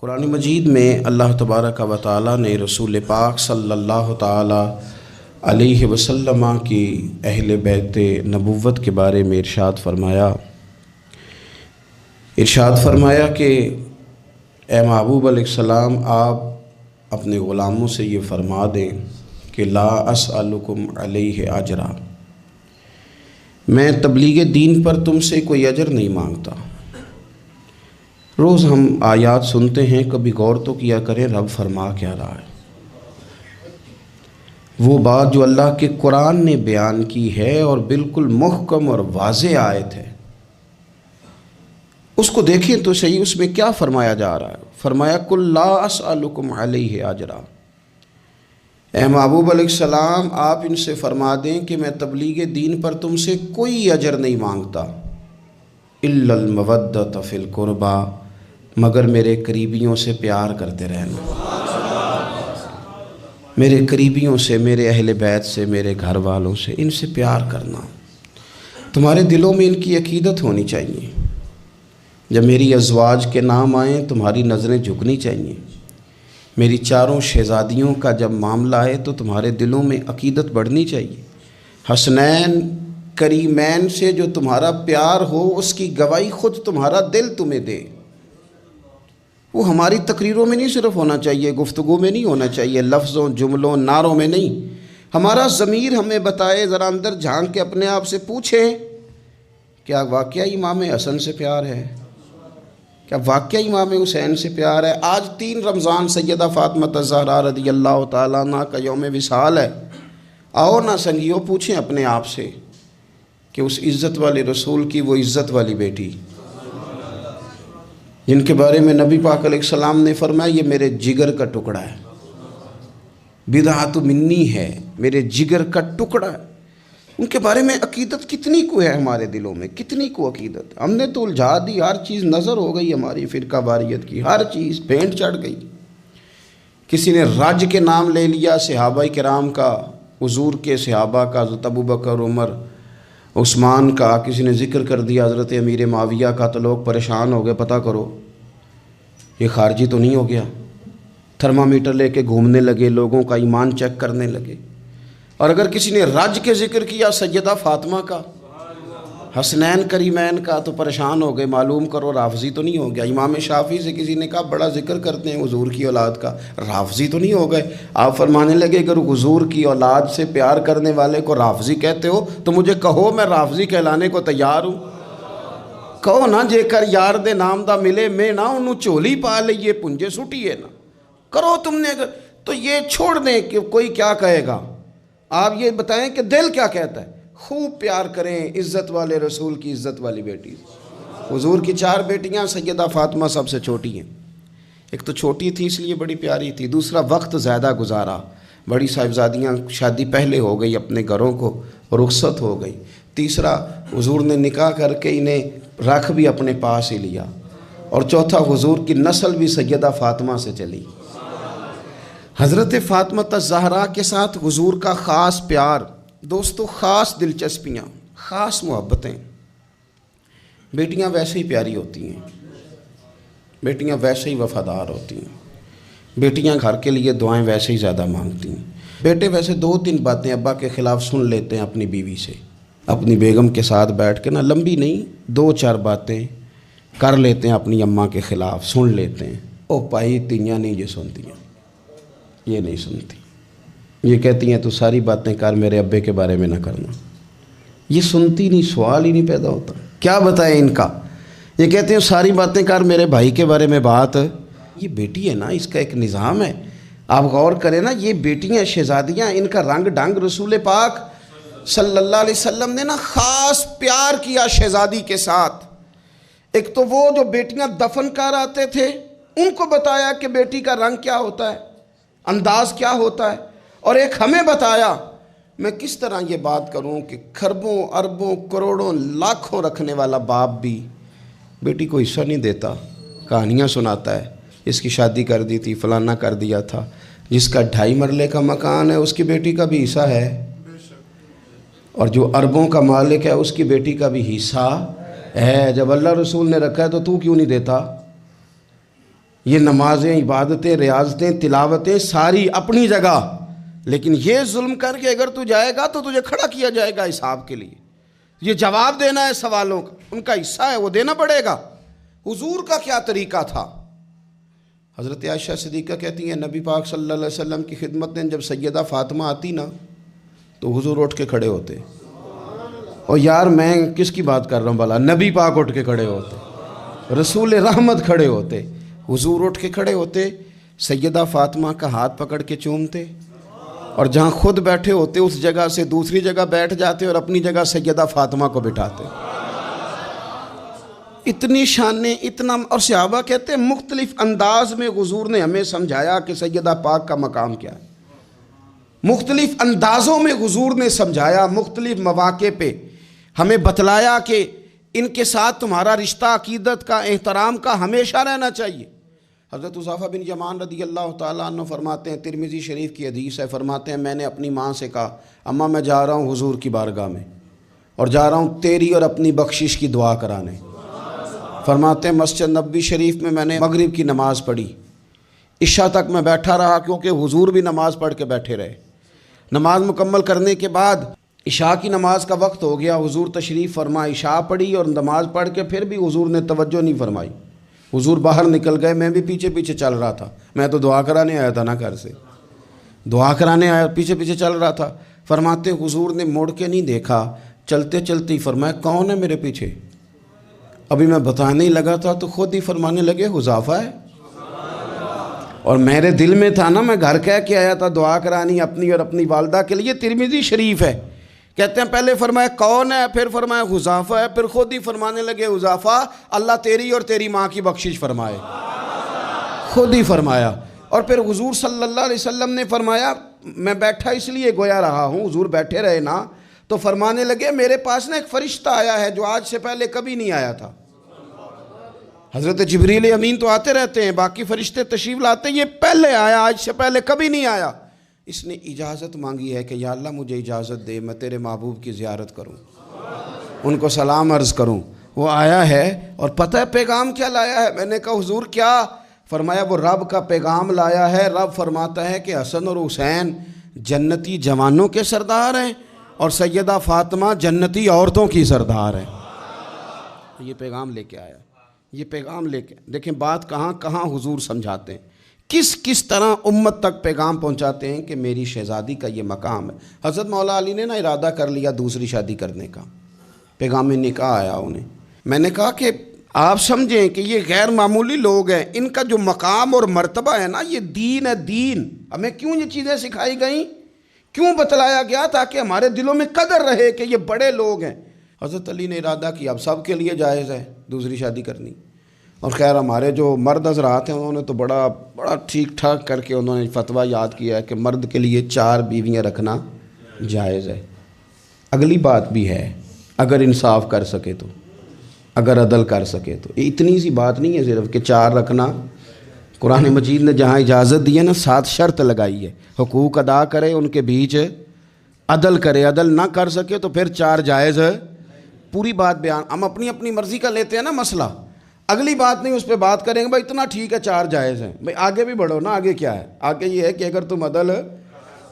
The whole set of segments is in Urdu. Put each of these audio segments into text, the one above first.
قرآن مجید میں اللہ تبارک و تعالی نے رسول پاک صلی اللہ تعالی علیہ وسلم کی اہل بیت نبوت کے بارے میں ارشاد فرمایا کہ اے محبوب علیہ السلام آپ اپنے غلاموں سے یہ فرما دیں کہ لا اسألکم علیہ اجرا، میں تبلیغ دین پر تم سے کوئی اجر نہیں مانگتا۔ روز ہم آیات سنتے ہیں، کبھی غور تو کیا کریں رب فرما کیا رہا ہے۔ وہ بات جو اللہ کے قرآن نے بیان کی ہے اور بالکل محکم اور واضح آیت ہے، اس کو دیکھیں تو صحیح، اس میں کیا فرمایا جا رہا ہے۔ فرمایا قل لا اسألکم علیہ اجرا، اے محبوب علیہ السلام آپ ان سے فرما دیں کہ میں تبلیغ دین پر تم سے کوئی اجر نہیں مانگتا، الا المودۃ فی القربی، مگر میرے قریبیوں سے پیار کرتے رہنا، میرے قریبیوں سے، میرے اہل بیت سے، میرے گھر والوں سے، ان سے پیار کرنا۔ تمہارے دلوں میں ان کی عقیدت ہونی چاہیے۔ جب میری ازواج کے نام آئیں تمہاری نظریں جھکنی چاہیے۔ میری چاروں شہزادیوں کا جب معاملہ آئے تو تمہارے دلوں میں عقیدت بڑھنی چاہیے۔ حسنین کریمین سے جو تمہارا پیار ہو اس کی گواہی خود تمہارا دل تمہیں دے۔ وہ ہماری تقریروں میں نہیں صرف ہونا چاہیے، گفتگو میں نہیں ہونا چاہیے، لفظوں، جملوں، نعروں میں نہیں۔ ہمارا ضمیر ہمیں بتائے، ذرا اندر جھانک کے اپنے آپ سے پوچھیں، کیا واقعی امام حسن سے پیار ہے؟ کیا واقعی امام حسین سے پیار ہے؟ آج 3 رمضان سیدہ فاطمہ الزہرا رضی اللہ تعالیٰ عنہ کا یوم وصال ہے۔ آؤ نا سنگیو، پوچھیں اپنے آپ سے کہ اس عزت والے رسول کی وہ عزت والی بیٹی جن کے بارے میں نبی پاک علیہ السلام نے فرمایا یہ میرے جگر کا ٹکڑا ہے، بضعۃ منی ہے، میرے جگر کا ٹکڑا ہے، ان کے بارے میں عقیدت کتنی کو ہے ہمارے دلوں میں، کتنی کو عقیدت؟ ہم نے تو الجھا دی، ہر چیز نظر ہو گئی ہماری فرقہ واریت کی، ہر چیز پینٹ چڑھ گئی۔ کسی نے رج کے نام لے لیا صحابہ کرام کا، حضور کے صحابہ کا، حضرت ابوبکر، عمر، عثمان کا، کسی نے ذکر کر دیا حضرت امیر معاویہ کا، تو لوگ پریشان ہو گئے، پتہ کرو یہ خارجی تو نہیں ہو گیا۔ تھرمامیٹر لے کے گھومنے لگے، لوگوں کا ایمان چیک کرنے لگے۔ اور اگر کسی نے رج کے ذکر کیا سیدہ فاطمہ کا، حسنین کریمین کا، تو پریشان ہو گئے، معلوم کرو رافضی تو نہیں ہو گیا۔ امام شافعی سے کسی نے کہا بڑا ذکر کرتے ہیں حضور کی اولاد کا، رافضی تو نہیں ہو گئے؟ آپ فرمانے لگے اگر حضور کی اولاد سے پیار کرنے والے کو رافضی کہتے ہو تو مجھے کہو، میں رافضی کہلانے کو تیار ہوں۔ کہو نا جے کر یار دے نام دا ملے میں نہ انہوں چولی پا لئیے پنجے سٹیے نا، کرو تم نے اگر تو یہ چھوڑ دیں کہ کوئی کیا کہے گا۔ آپ یہ بتائیں کہ دل کیا کہتا ہے۔ خوب پیار کریں عزت والے رسول کی عزت والی بیٹی۔ حضور کی 4 بیٹیاں، سیدہ فاطمہ سب سے چھوٹی ہیں۔ ایک تو چھوٹی تھی اس لیے بڑی پیاری تھی، دوسرا وقت زیادہ گزارا، بڑی صاحبزادیاں شادی پہلے ہو گئی، اپنے گھروں کو رخصت ہو گئی، تیسرا حضور نے نکاح کر کے انہیں رکھ بھی اپنے پاس ہی لیا، اور چوتھا حضور کی نسل بھی سیدہ فاطمہ سے چلی۔ حضرت فاطمہ الزہرا کے ساتھ حضور کا خاص پیار، دوستو، خاص دلچسپیاں، خاص محبتیں۔ بیٹیاں ویسے ہی پیاری ہوتی ہیں، بیٹیاں ویسے ہی وفادار ہوتی ہیں، بیٹیاں گھر کے لیے دعائیں ویسے ہی زیادہ مانگتی ہیں۔ بیٹے ویسے 2-3 باتیں ابا کے خلاف سن لیتے ہیں اپنی بیوی سے، اپنی بیگم کے ساتھ بیٹھ کے، نہ لمبی نہیں، 2-4 باتیں کر لیتے ہیں اپنی اماں کے خلاف، سن لیتے ہیں۔ او پائی تیاں نہیں یہ سنتی ہیں، یہ نہیں سنتی، یہ کہتی ہیں تو ساری باتیں کر، میرے ابے کے بارے میں نہ کرنا۔ یہ سنتی نہیں، سوال ہی نہیں پیدا ہوتا، کیا بتائیں ان کا۔ یہ کہتے ہیں ساری باتیں کر، میرے بھائی کے بارے میں بات۔ یہ بیٹی ہے نا، اس کا ایک نظام ہے۔ آپ غور کریں نا، یہ بیٹیاں شہزادیاں، ان کا رنگ ڈھنگ رسول پاک صلی اللہ علیہ وسلم نے نا خاص پیار کیا شہزادی کے ساتھ۔ ایک تو وہ جو بیٹیاں دفن کر آتے تھے ان کو بتایا کہ بیٹی کا رنگ کیا ہوتا ہے، انداز کیا ہوتا ہے، اور ایک ہمیں بتایا۔ میں کس طرح یہ بات کروں کہ کھربوں اربوں کروڑوں لاکھوں رکھنے والا باپ بھی بیٹی کو حصہ نہیں دیتا، کہانیاں سناتا ہے، اس کی شادی کر دی تھی، فلانا کر دیا تھا، جس کا 2.5 مرلے کا مکان ہے اس کی بیٹی کا بھی حصہ ہے، اور جو اربوں کا مالک ہے اس کی بیٹی کا بھی حصہ ہے۔ جب اللہ رسول نے رکھا ہے تو کیوں نہیں دیتا؟ یہ نمازیں، عبادتیں، ریاضتیں، تلاوتیں ساری اپنی جگہ، لیکن یہ ظلم کر کے اگر تو جائے گا تو تجھے کھڑا کیا جائے گا حساب کے لیے، یہ جواب دینا ہے سوالوں کا، ان کا حصہ ہے وہ دینا پڑے گا۔ حضور کا کیا طریقہ تھا؟ حضرت عائشہ صدیقہ کہتی ہیں نبی پاک صلی اللہ علیہ وسلم کی خدمت میں جب سیدہ فاطمہ آتی نا تو حضور اٹھ کے کھڑے ہوتے، اور یار میں کس کی بات کر رہا ہوں بھلا، نبی پاک اٹھ کے کھڑے ہوتے، رسول رحمت کھڑے ہوتے، حضور اٹھ کے کھڑے ہوتے، سیدہ فاطمہ کا ہاتھ پکڑ کے چومتے، اور جہاں خود بیٹھے ہوتے اس جگہ سے دوسری جگہ بیٹھ جاتے اور اپنی جگہ سیدہ فاطمہ کو بٹھاتے۔ اتنی شانیں، اتنا، اور صحابہ کہتے ہیں مختلف انداز میں حضور نے ہمیں سمجھایا کہ سیدہ پاک کا مقام کیا ہے، مختلف اندازوں میں حضور نے سمجھایا، مختلف مواقع پہ ہمیں بتلایا کہ ان کے ساتھ تمہارا رشتہ عقیدت کا، احترام کا ہمیشہ رہنا چاہیے۔ حضرت حذیفہ بن یمان رضی اللہ تعالیٰ عنہ فرماتے ہیں، ترمذی شریف کی حدیث ہے، فرماتے ہیں میں نے اپنی ماں سے کہا اماں میں جا رہا ہوں حضور کی بارگاہ میں، اور جا رہا ہوں تیری اور اپنی بخشش کی دعا کرانے۔ فرماتے ہیں مسجد نبوی شریف میں نے مغرب کی نماز پڑھی، عشاء تک میں بیٹھا رہا کیونکہ حضور بھی نماز پڑھ کے بیٹھے رہے۔ نماز مکمل کرنے کے بعد عشاء کی نماز کا وقت ہو گیا، حضور تشریف فرما، عشاء پڑھی اور نماز پڑھ کے پھر بھی حضور نے توجہ نہیں فرمائی، حضور باہر نکل گئے، میں بھی پیچھے پیچھے چل رہا تھا، میں تو دعا کرانے آیا تھا نا گھر سے، دعا کرانے آیا، پیچھے پیچھے چل رہا تھا۔ فرماتے حضور نے موڑ کے نہیں دیکھا، چلتے چلتے ہی فرمایا کون ہے میرے پیچھے؟ ابھی میں بتانے ہی لگا تھا تو خود ہی فرمانے لگے حذیفہ ہے۔ اور میرے دل میں تھا نا، میں گھر کہہ کے آیا تھا دعا کرانی اپنی اور اپنی والدہ کے لیے، ترمذی شریف ہے، کہتے ہیں پہلے فرمایا کون ہے، پھر فرمایا حذیفہ ہے، پھر خود ہی فرمانے لگے حذیفہ اللہ تیری اور تیری ماں کی بخشش فرمائے، خود ہی فرمایا۔ اور پھر حضور صلی اللہ علیہ وسلم نے فرمایا میں بیٹھا اس لیے گویا رہا ہوں، حضور بیٹھے رہے نا، تو فرمانے لگے میرے پاس نا ایک فرشتہ آیا ہے جو آج سے پہلے کبھی نہیں آیا تھا۔ حضرت جبریل امین تو آتے رہتے ہیں، باقی فرشتے تشریف لاتے ہیں، یہ پہلے آیا، آج سے پہلے کبھی نہیں آیا۔ اس نے اجازت مانگی ہے کہ یا اللہ مجھے اجازت دے میں تیرے محبوب کی زیارت کروں، ان کو سلام عرض کروں۔ وہ آیا ہے اور پتہ ہے پیغام کیا لایا ہے؟ میں نے کہا حضور کیا؟ فرمایا وہ رب کا پیغام لایا ہے، رب فرماتا ہے کہ حسن اور حسین جنتی جوانوں کے سردار ہیں اور سیدہ فاطمہ جنتی عورتوں کی سردار ہیں۔ یہ پیغام لے کے آیا، یہ پیغام لے کے، دیکھیں بات کہاں کہاں حضور سمجھاتے ہیں، کس طرح امت تک پیغام پہنچاتے ہیں کہ میری شہزادی کا یہ مقام ہے۔ حضرت مولا علی نے نا ارادہ کر لیا دوسری شادی کرنے کا، پیغام نکاح آیا انہیں، میں نے کہا کہ آپ سمجھیں کہ یہ غیر معمولی لوگ ہیں، ان کا جو مقام اور مرتبہ ہے نا یہ دین ہے، دین۔ ہمیں کیوں یہ چیزیں سکھائی گئیں، کیوں بتلایا گیا؟ تاکہ ہمارے دلوں میں قدر رہے کہ یہ بڑے لوگ ہیں۔ حضرت علی نے ارادہ کیا اب سب کے لیے جائز ہے دوسری شادی کرنی، اور خیر ہمارے جو مرد حضرات ہیں انہوں نے تو بڑا ٹھیک ٹھاک کر کے انہوں نے فتویٰ یاد کیا ہے کہ مرد کے لیے 4 بیویاں رکھنا جائز ہے۔ اگلی بات بھی ہے اگر انصاف کر سکے تو، اگر عدل کر سکے تو، یہ اتنی سی بات نہیں ہے صرف کہ 4 رکھنا۔ قرآن مجید نے جہاں اجازت دی ہے نا 7 شرط لگائی ہے، حقوق ادا کرے، ان کے بیچ عدل کرے، عدل نہ کر سکے تو پھر 4 جائز ہے۔ پوری بات بیان، ہم اپنی اپنی مرضی کا لیتے ہیں نا مسئلہ، اگلی بات نہیں اس پہ بات کریں گے، بھائی اتنا ٹھیک ہے 4 جائز ہیں، بھائی آگے بھی بڑھو نا، آگے کیا ہے؟ آگے یہ ہے کہ اگر تم عدل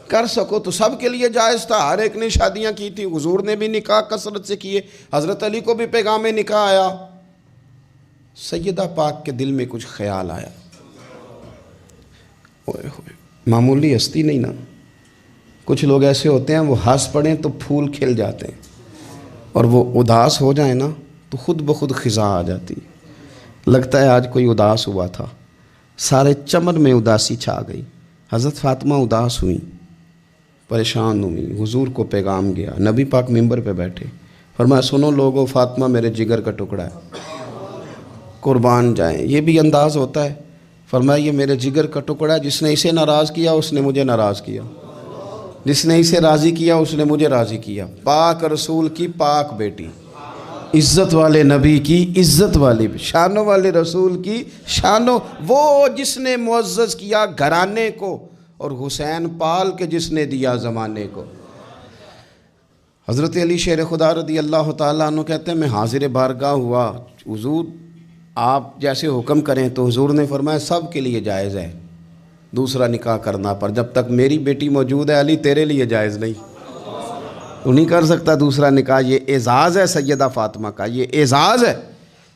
کر سکو تو سب کے لیے جائز تھا، ہر ایک نے شادیاں کی تھی، حضور نے بھی نکاح کثرت سے کیے، حضرت علی کو بھی پیغام نکاح آیا۔ سیدہ پاک کے دل میں کچھ خیال آیا، معمولی ہستی نہیں نا، کچھ لوگ ایسے ہوتے ہیں وہ ہنس پڑیں تو پھول کھل جاتے ہیں، اور وہ اداس ہو جائیں نا تو خود بخود خزاں آ جاتی، لگتا ہے آج کوئی اداس ہوا تھا، سارے چمن میں اداسی چھا گئی۔ حضرت فاطمہ اداس ہوئیں، پریشان ہوئی، حضور کو پیغام گیا، نبی پاک ممبر پہ بیٹھے، فرمایا سنو لوگو فاطمہ میرے جگر کا ٹکڑا ہے، قربان جائیں۔ یہ بھی انداز ہوتا ہے، فرمایا یہ میرے جگر کا ٹکڑا ہے، جس نے اسے ناراض کیا اس نے مجھے ناراض کیا، جس نے اسے راضی کیا اس نے مجھے راضی کیا۔ پاک رسول کی پاک بیٹی، عزت والے نبی کی عزت والی، شانوں والے رسول کی شانوں، وہ جس نے معزز کیا گھرانے کو، اور حسین پال کے جس نے دیا زمانے کو۔ حضرت علی شیر خدا رضی اللہ تعالیٰ عنہ کہتے ہیں میں حاضر بارگاہ ہوا، حضور آپ جیسے حکم کریں تو حضور نے فرمایا سب کے لیے جائز ہے دوسرا نکاح کرنا، پر جب تک میری بیٹی موجود ہے علی تیرے لیے جائز نہیں، تو نہیں کر سکتا دوسرا نکاح۔ یہ اعزاز ہے سیدہ فاطمہ کا، یہ اعزاز ہے۔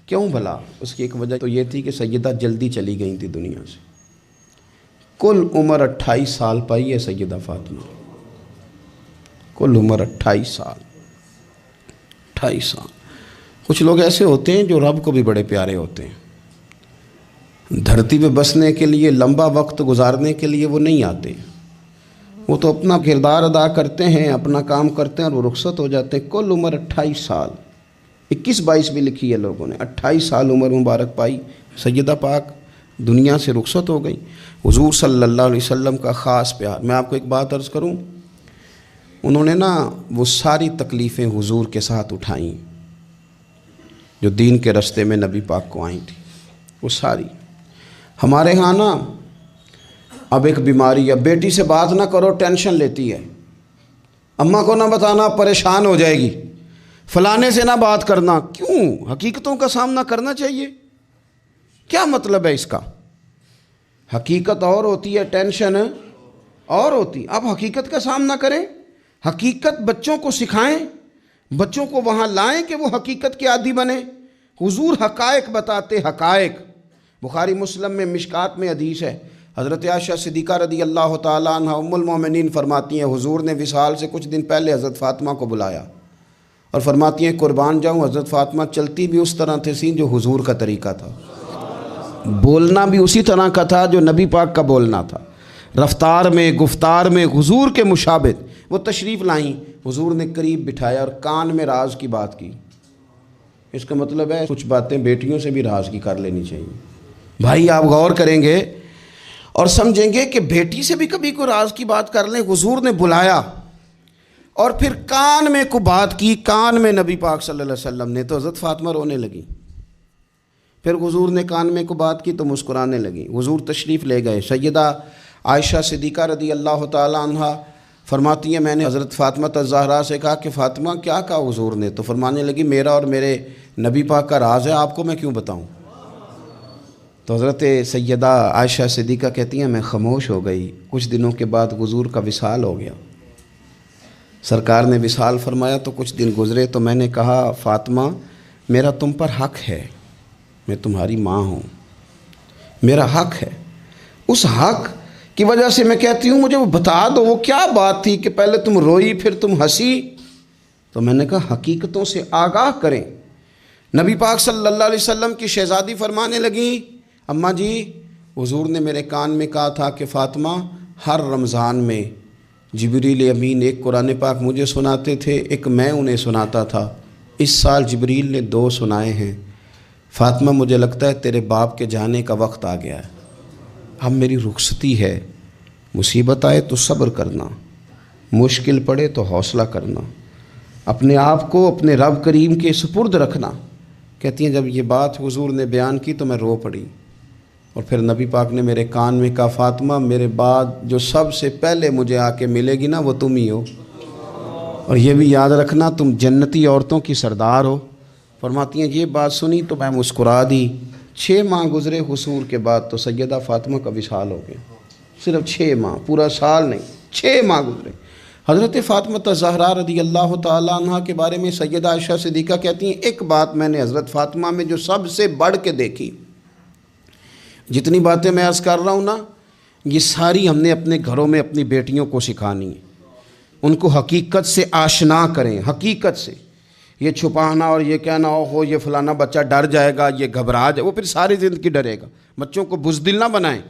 کیوں بھلا؟ اس کی ایک وجہ تو یہ تھی کہ سیدہ جلدی چلی گئی تھی دنیا سے، کل عمر 28 سال پائی ہے سیدہ فاطمہ، کل عمر 28 سال، 28 سال۔ کچھ لوگ ایسے ہوتے ہیں جو رب کو بھی بڑے پیارے ہوتے ہیں، دھرتی پہ بسنے کے لیے لمبا وقت گزارنے کے لیے وہ نہیں آتے، وہ تو اپنا کردار ادا کرتے ہیں، اپنا کام کرتے ہیں اور وہ رخصت ہو جاتے ہیں۔ کل عمر 28 سال، 21-22 بھی لکھی ہے لوگوں نے، 28 سال عمر مبارک پائی سیدہ پاک دنیا سے رخصت ہو گئی۔ حضور صلی اللہ علیہ وسلم کا خاص پیار۔ میں آپ کو ایک بات عرض کروں، انہوں نے نا وہ ساری تکلیفیں حضور کے ساتھ اٹھائیں جو دین کے رستے میں نبی پاک کو آئی تھی، وہ ساری۔ ہمارے ہاں نا اب ایک بیماری ہے، بیٹی سے بات نہ کرو ٹینشن لیتی ہے، اماں کو نہ بتانا پریشان ہو جائے گی، فلانے سے نہ بات کرنا۔ کیوں؟ حقیقتوں کا سامنا کرنا چاہیے۔ کیا مطلب ہے اس کا؟ حقیقت اور ہوتی ہے، ٹینشن اور ہوتی۔ اب حقیقت کا سامنا کریں، حقیقت بچوں کو سکھائیں، بچوں کو وہاں لائیں کہ وہ حقیقت کے عادی بنیں۔ حضور حقائق بتاتے، حقائق۔ بخاری مسلم میں مشکات میں حدیث ہے، حضرت عائشہ صدیقہ رضی اللہ تعالیٰ عنہ ام المومنین فرماتی ہیں حضور نے وصال سے کچھ دن پہلے حضرت فاطمہ کو بلایا اور فرماتی ہیں قربان جاؤں حضرت فاطمہ چلتی بھی اس طرح تھی جو حضور کا طریقہ تھا، بولنا بھی اسی طرح کا تھا جو نبی پاک کا بولنا تھا، رفتار میں گفتار میں حضور کے مشابہ۔ وہ تشریف لائیں، حضور نے قریب بٹھایا اور کان میں راز کی بات کی۔ اس کا مطلب ہے کچھ باتیں بیٹیوں سے بھی راز کی کر لینی چاہیے۔ بھائی آپ غور کریں گے اور سمجھیں گے کہ بیٹی سے بھی کبھی کوئی راز کی بات کر لیں۔ حضور نے بلایا اور پھر کان میں کو بات کی، کان میں نبی پاک صلی اللہ علیہ وسلم نے، تو حضرت فاطمہ رونے لگی۔ پھر حضور نے کان میں کو بات کی تو مسکرانے لگی۔ حضور تشریف لے گئے، سیدہ عائشہ صدیقہ رضی اللہ تعالیٰ عنہ فرماتی ہیں میں نے حضرت فاطمہ الزہرا سے کہا کہ فاطمہ کیا کہا حضور نے؟ تو فرمانے لگی میرا اور میرے نبی پاک کا راز ہے، آپ کو میں کیوں بتاؤں؟ تو حضرت سیدہ عائشہ صدیقہ کہتی ہیں میں خاموش ہو گئی۔ کچھ دنوں کے بعد حضور کا وصال ہو گیا، سرکار نے وصال فرمایا تو کچھ دن گزرے تو میں نے کہا فاطمہ میرا تم پر حق ہے، میں تمہاری ماں ہوں، میرا حق ہے، اس حق کی وجہ سے میں کہتی ہوں مجھے وہ بتا دو وہ کیا بات تھی کہ پہلے تم روئی پھر تم ہنسی؟ تو میں نے کہا حقیقتوں سے آگاہ کریں۔ نبی پاک صلی اللہ علیہ وسلم کی شہزادی فرمانے لگیں اماں جی حضور نے میرے کان میں کہا تھا کہ فاطمہ ہر رمضان میں جبریل امین ایک قرآن پاک مجھے سناتے تھے، ایک میں انہیں سناتا تھا، اس سال جبریل نے 2 سنائے ہیں۔ فاطمہ مجھے لگتا ہے تیرے باپ کے جانے کا وقت آ گیا ہے، اب میری رخصتی ہے، مصیبت آئے تو صبر کرنا، مشکل پڑے تو حوصلہ کرنا، اپنے آپ کو اپنے رب کریم کے سپرد رکھنا۔ کہتی ہیں جب یہ بات حضور نے بیان کی تو میں رو پڑی، اور پھر نبی پاک نے میرے کان میں کہا فاطمہ میرے بعد جو سب سے پہلے مجھے آ کے ملے گی نا وہ تم ہی ہو، اور یہ بھی یاد رکھنا تم جنتی عورتوں کی سردار ہو۔ فرماتی ہیں یہ بات سنی تو میں مسکرا دی۔ 6 ماہ گزرے حصول کے بعد تو سیدہ فاطمہ کا وصال ہو گیا، صرف 6 ماہ، پورا سال نہیں، 6 ماہ گزرے۔ حضرت فاطمہ الزہرا رضی اللہ تعالیٰ عنہ کے بارے میں سیدہ عائشہ صدیقہ کہتی ہیں ایک بات میں نے حضرت فاطمہ میں جو سب سے بڑھ کے دیکھی، جتنی باتیں میں عرض کر رہا ہوں نا یہ ساری ہم نے اپنے گھروں میں اپنی بیٹیوں کو سکھانی ہے، ان کو حقیقت سے آشنا کریں، حقیقت سے۔ یہ چھپانا اور یہ کہنا ہو یہ فلانا بچہ ڈر جائے گا، یہ گھبرا جائے، وہ پھر ساری زندگی ڈرے گا۔ بچوں کو بزدل نہ بنائیں،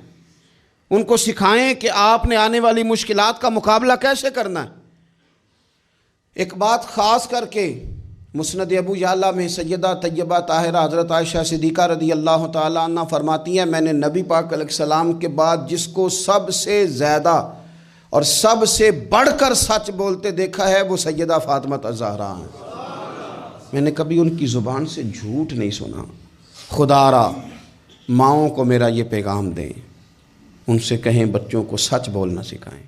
ان کو سکھائیں کہ آپ نے آنے والی مشکلات کا مقابلہ کیسے کرنا ہے۔ ایک بات خاص کر کے مسند ابو یعلا میں سیدہ طیبہ طاہرہ حضرت عائشہ صدیقہ رضی اللہ تعالیٰ عنہ فرماتی ہیں میں نے نبی پاک علیہ السلام کے بعد جس کو سب سے زیادہ اور سب سے بڑھ کر سچ بولتے دیکھا ہے وہ سیدہ فاطمہ الزہرا ہیں۔ میں نے کبھی ان کی زبان سے جھوٹ نہیں سنا۔ خدا را ماؤں کو میرا یہ پیغام دیں، ان سے کہیں بچوں کو سچ بولنا سکھائیں۔